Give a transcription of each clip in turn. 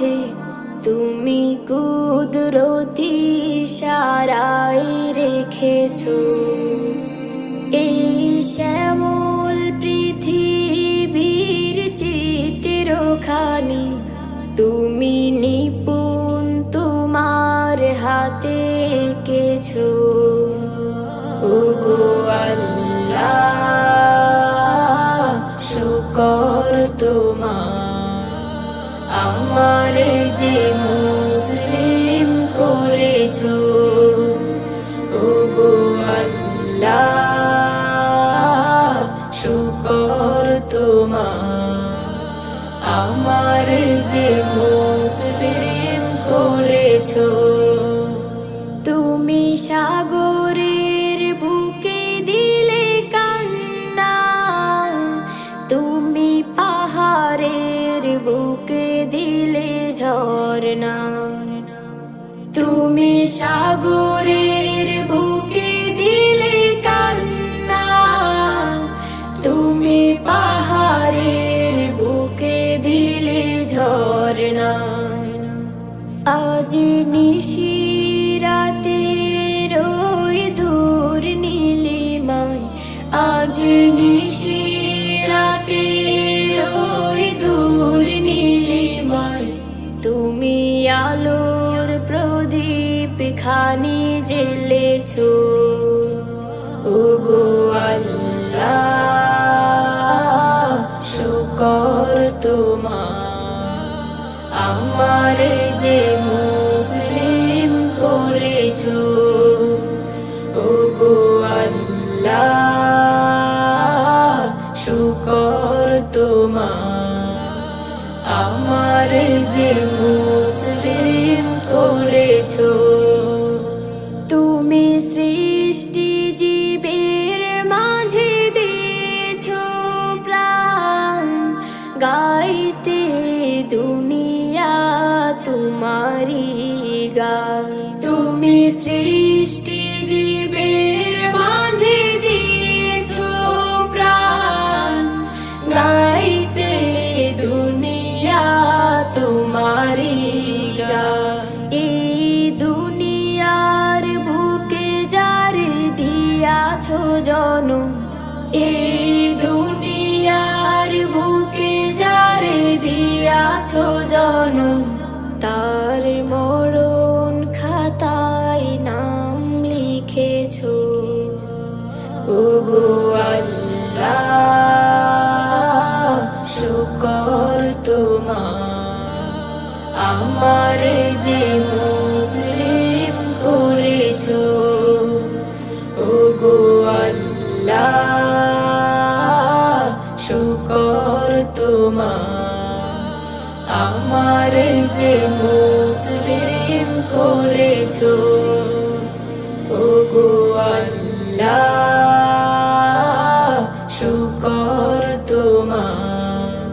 মাঝে তুমি কুদরতি ইশারায় রেখেছো। এই শ্যামল পৃথিবীর চিত্রখানি তুমি নিপুণ তোমার হাতে এঁকেছো। ওগো আল্লাহ, শুকর তোমার, আমার যে মুসলিম করেছো। ওগো আল্লাহ, শুকর তোমার, আমার যে মুসলিম করেছো। তুমি সাগরের বুকে দিলে কান্না, তুমি পাহাড়ের বুকে দিলে ঝরনা। তুমি সাগরের বুকে দিলে কান্না, তুমি পাহাড়ের বুকে দিলে ঝরনা। আজ নিশিরাতে রই দূর নীলিমায়, আজ নিশিরাতে রই দূর নীলিমায়, তুমি আলোর প্রদীপ খানি জ্বেলেছো। ওগো আল্লাহ, শুকর তোমার, আমার যে মুসলিম করেছো। ওগো আল্লাহ, শুকর তোমার, আমার যে মুসলিম করেছো। তুমি সৃষ্টি জীবের মাঝে দিয়েছো প্রাণ, গাইতে দুনিয়া তোমারি গান। তুমি সৃষ্টি জীবের মাঝে দিয়েছো প্রাণ, গাইতে দুনিয়া তোমারি গান। এই দুনিয়ার বুকে যারে দিয়াছো জনম, এই দুনিয়ার বুকে যারে দিয়াছো জনম, তার মরণ খাতায় নাম লিখেছো। ওগো আল্লাহ, শুকর তোমার, আমার যে মুসলিম করেছো। ওগো আল্লাহ, শুকর তোমার, আমার যে মুসলিম করেছো। ওগো আল্লাহ, শুকর তোমার,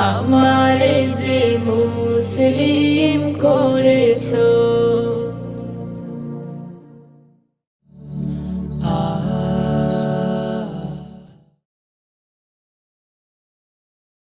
আমার যে মুসলিম করেছো।